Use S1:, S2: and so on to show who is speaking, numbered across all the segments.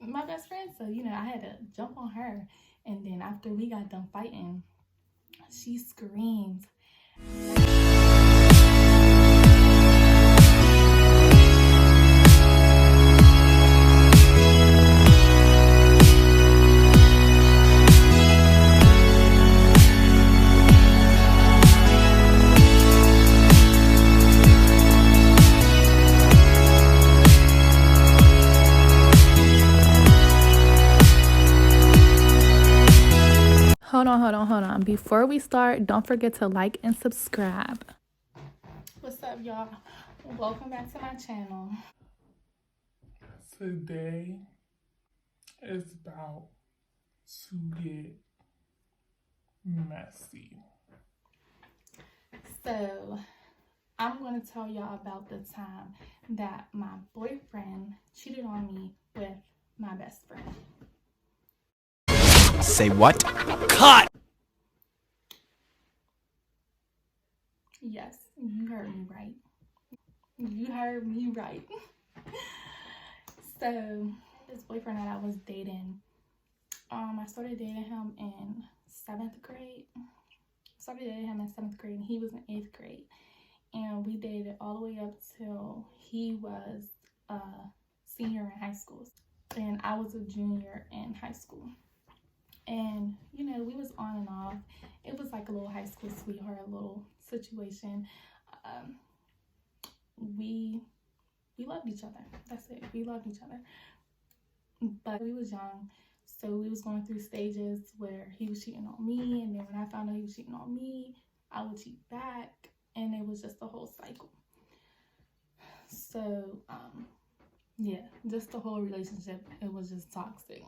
S1: my best friend. So, you know, I had to jump on her. And then after we got done fighting, she screamed. Hold on. Before we start, don't forget to like and subscribe. What's up, y'all? Welcome back to my channel.
S2: Today is about to get messy.
S1: So, I'm going to tell y'all about the time that my boyfriend cheated on me with my best friend.
S3: Say what? Cut!
S1: Yes, you heard me right. You heard me right. So, this boyfriend that I was dating, I started dating him in 7th grade. And he was in 8th grade. And we dated all the way up till he was a senior in high school. And I was a junior in high school. And, you know, we was on and off. It was like a little high school sweetheart little situation. We loved each other. That's it. We loved each other. But we was young, so we was going through stages where he was cheating on me, and then when I found out he was cheating on me, I would cheat back, and it was just a whole cycle. So, yeah, just the whole relationship, it was just toxic.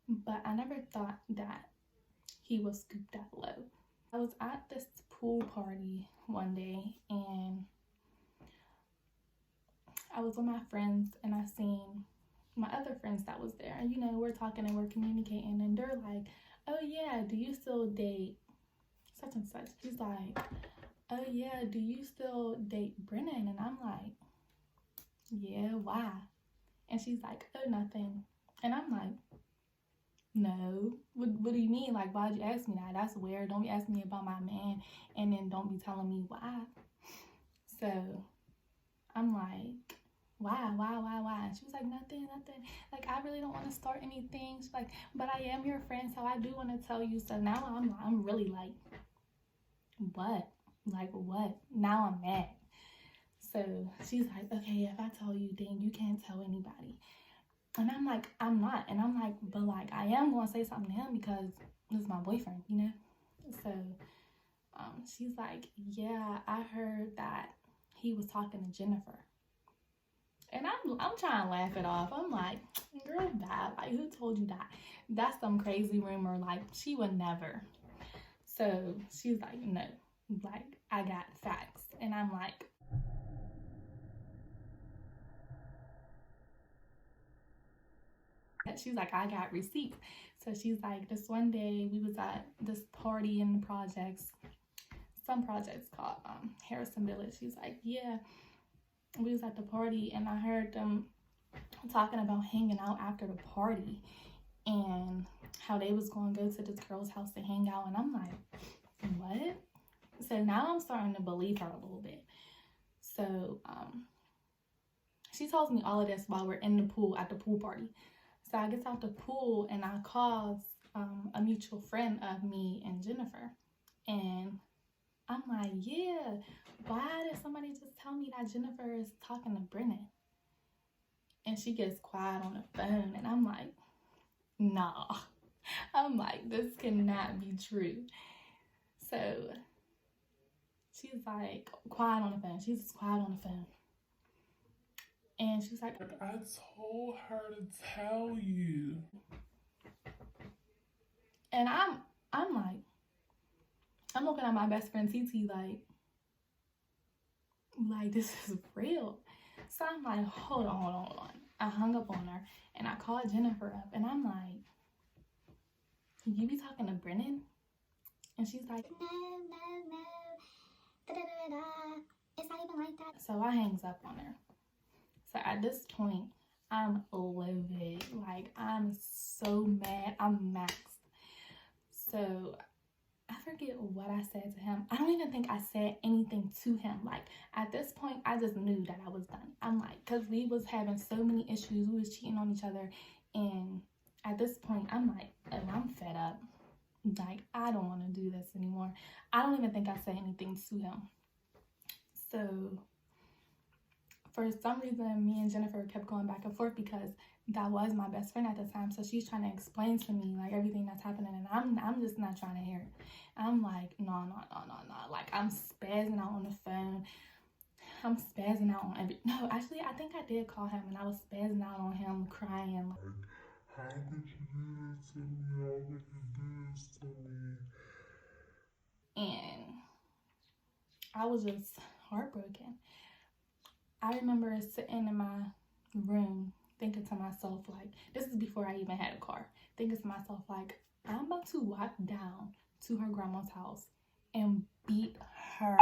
S1: But I never thought that he was scooped that low. I was at this pool party one day, and I was with my friends, and I seen my other friends that was there. And, you know, we're talking and we're communicating, and they're like, oh yeah, do you still date such and such? He's like, oh yeah, do you still date Brennan? And I'm like, yeah, why? And she's like, oh, nothing. And I'm like, no, what do you mean? Like, why'd you ask me that? That's weird. Don't be asking me about my man and then don't be telling me why. So I'm like, why? And she was like, nothing. Like, I really don't want to start anything. She's like, but I am your friend, so I do want to tell you. So now I'm really like, what? Like, what? Now I'm mad. So she's like, okay, if I tell you, then you can't tell anybody. And I'm like, I'm not. And I'm like, but like, I am going to say something to him because this is my boyfriend, you know? So she's like, yeah, I heard that he was talking to Jennifer. And I'm trying to laugh it off. I'm like, girl, bad. Like, who told you that? That's some crazy rumor. Like, she would never. So she's like, no, like, I got facts. And I'm like, she's like, I got receipts. So she's like, this one day we was at this party in the projects, some projects called Harrison Village. She's like, yeah, we was at the party and I heard them talking about hanging out after the party and how they was going to go to this girl's house to hang out. And I'm like, what? So now I'm starting to believe her a little bit. So she tells me all of this while we're in the pool at the pool party. So I get out the pool and I call a mutual friend of me and Jennifer. And I'm like, yeah, why did somebody just tell me that Jennifer is talking to Brennan? And she gets quiet on the phone. And I'm like, nah. I'm like, this cannot be true. So she's like, quiet on the phone. She's just quiet on the phone. And she's like,
S2: I told her to tell you.
S1: And I'm like, I'm looking at my best friend TT like this is real. So I'm like, hold on. I hung up on her and I called Jennifer up and I'm like, you be talking to Brennan? And she's like, no. Da-da-da-da. It's not even like that. So I hangs up on her. So at this point, I'm livid. Like, I'm so mad. I'm maxed. So I forget what I said to him. I don't even think I said anything to him. Like, at this point, I just knew that I was done. I'm like, because we was having so many issues. We was cheating on each other. And at this point, I'm like, oh, I'm fed up. Like, I don't want to do this anymore. I don't even think I said anything to him. So for some reason, me and Jennifer kept going back and forth because that was my best friend at the time. So she's trying to explain to me like everything that's happening, and I'm just not trying to hear it. I'm like, no. Like, I'm spazzing out on the phone. I'm spazzing out on no, actually, I think I did call him, and I was spazzing out on him, crying. Like,
S2: how could you do this to me? How could you do this to me?
S1: And I was just heartbroken. I remember sitting in my room thinking to myself, like, this is before I even had a car, thinking to myself, like, I'm about to walk down to her grandma's house and beat her.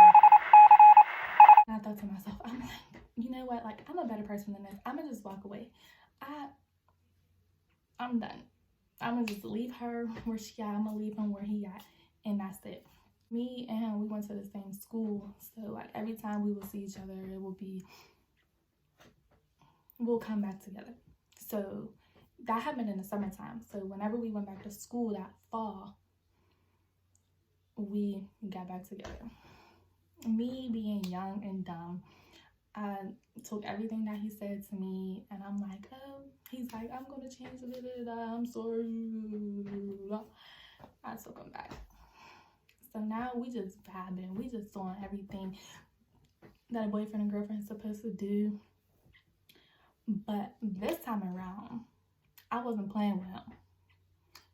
S1: And I thought to myself, I'm like, you know what? Like, I'm a better person than this. I'm gonna just walk away. I'm done. I'm gonna just leave her where she at. I'm gonna leave him where he at, and that's it. Me and him, we went to the same school, so like every time we would see each other, it would be, we'll come back together. So that happened in the summertime. So whenever we went back to school that fall, we got back together. Me being young and dumb, I took everything that he said to me, and I'm like, oh, he's like, I'm gonna change, I'm sorry. I took him back. So now we just vibing. We just doing everything that a boyfriend and girlfriend is supposed to do. But this time around, I wasn't playing with him.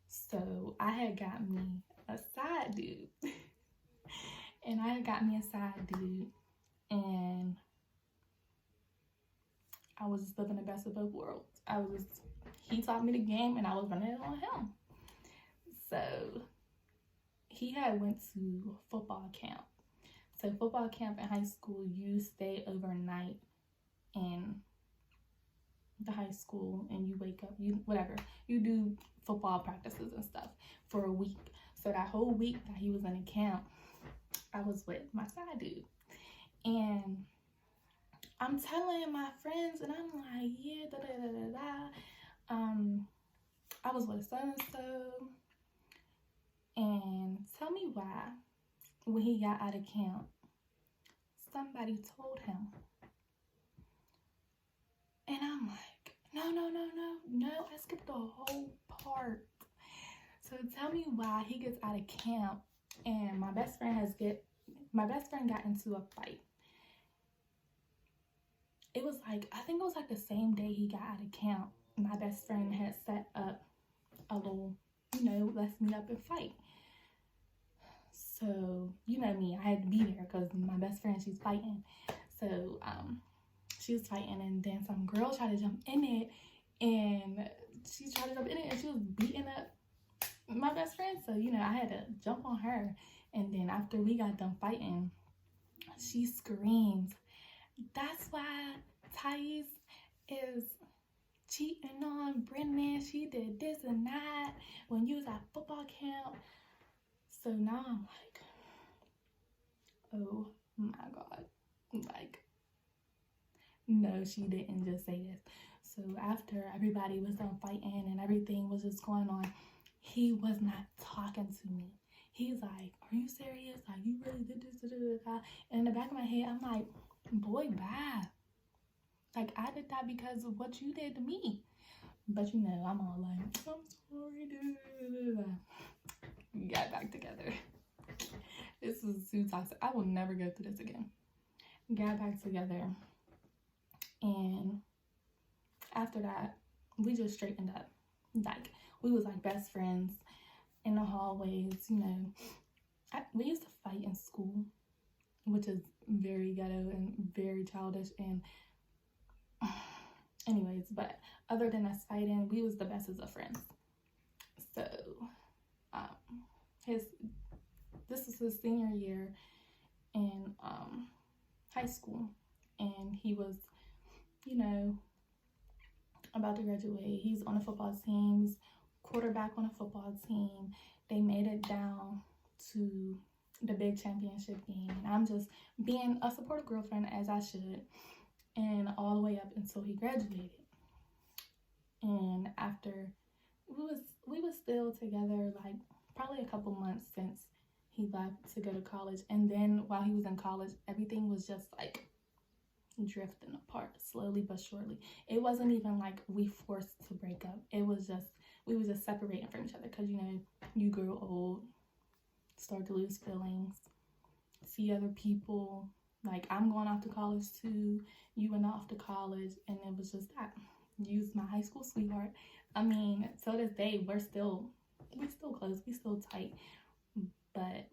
S1: So I had got me a side dude. And I had got me a side dude. And I was just living the best of both worlds. He taught me the game, and I was running it on him. So he had went to football camp. So football camp in high school, you stay overnight in the high school, and you wake up, you do football practices and stuff for a week. So that whole week that he was in a camp, I was with my side dude. And I'm telling my friends, and I'm like, yeah, I was with so-and-so. And tell me why, when he got out of camp, somebody told him. And I'm like, no, I skipped the whole part. So tell me why he gets out of camp, and my best friend got into a fight. It was like, I think it was like the same day he got out of camp, my best friend had set up a little, let's meet up and fight. So, you know me, I had to be there because my best friend, she's fighting. So, she was fighting, and then some girl tried to jump in it, and she was beating up my best friend. So, I had to jump on her. And then after we got done fighting, she screamed, "That's why Thais is cheating on Brendan. She did this and that when you was at football camp." So now I'm like, oh my God. Like, no, she didn't just say this. So after everybody was done fighting and everything was just going on, he was not talking to me. He's like, "Are you serious? Like, you really did this?" And in the back of my head, I'm like, boy, bye. Like, I did that because of what you did to me. But I'm all like, I'm sorry, dude. We got back together. This was too toxic. I will never go through this again. Got back together. And after that, we just straightened up. Like, we was like best friends in the hallways, we used to fight in school, which is very ghetto and very childish. And anyways, but other than us fighting, we was the best as of friends. So, this was his senior year in high school, and he was you know, about to graduate. He's on a football team. He's quarterback on a football team. They made it down to the big championship game. And I'm just being a supportive girlfriend, as I should. And all the way up until he graduated. And after we was still together, like probably a couple months since he left to go to college. And then while he was in college, everything was just like drifting apart slowly but surely. It wasn't even like we forced to break up. It was just, we were just separating from each other because, you know, you grow old, start to lose feelings, see other people. Like, I'm going off to college too, you went off to college, and it was just that. Use my high school sweetheart. I mean, to this day, we still close, we still tight, but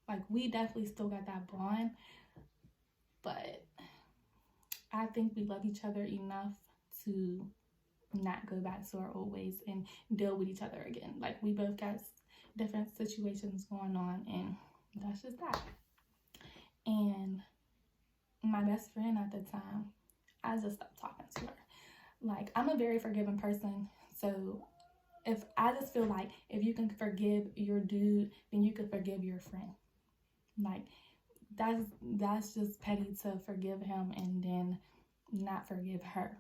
S1: like, we definitely still got that bond. But I think we love each other enough to not go back to our old ways and deal with each other again. Like, we both got different situations going on, and that's just that. And my best friend at the time, I just stopped talking to her. Like, I'm a very forgiving person, so if I just feel like if you can forgive your dude, then you can forgive your friend. Like, that's just petty to forgive him and then not forgive her.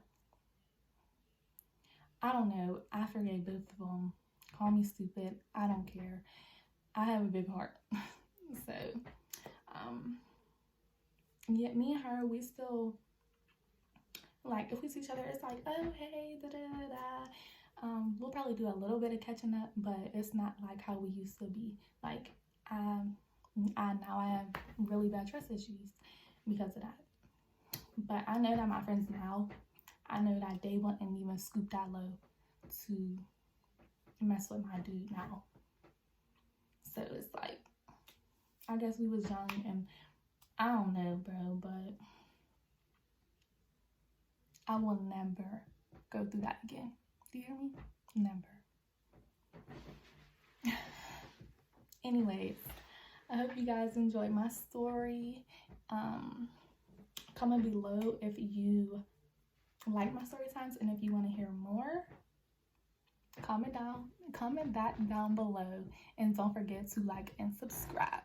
S1: I don't know. I forgave both of them. Call me stupid. I don't care. I have a big heart. So, yeah, me and her, we still, like, if we see each other, it's like, oh, hey, da-da-da-da. We'll probably do a little bit of catching up, but it's not like how we used to be. Like, I have really bad trust issues because of that. But I know that my friends now, I know that they wouldn't even scoop that low to mess with my dude now. So it's like, I guess we was young, and I don't know, bro, but I will never go through that again. Do you hear me? Never. Anyways, I hope you guys enjoyed my story. Comment below if you like my story times and if you want to hear more. Comment that down below, and don't forget to like and subscribe.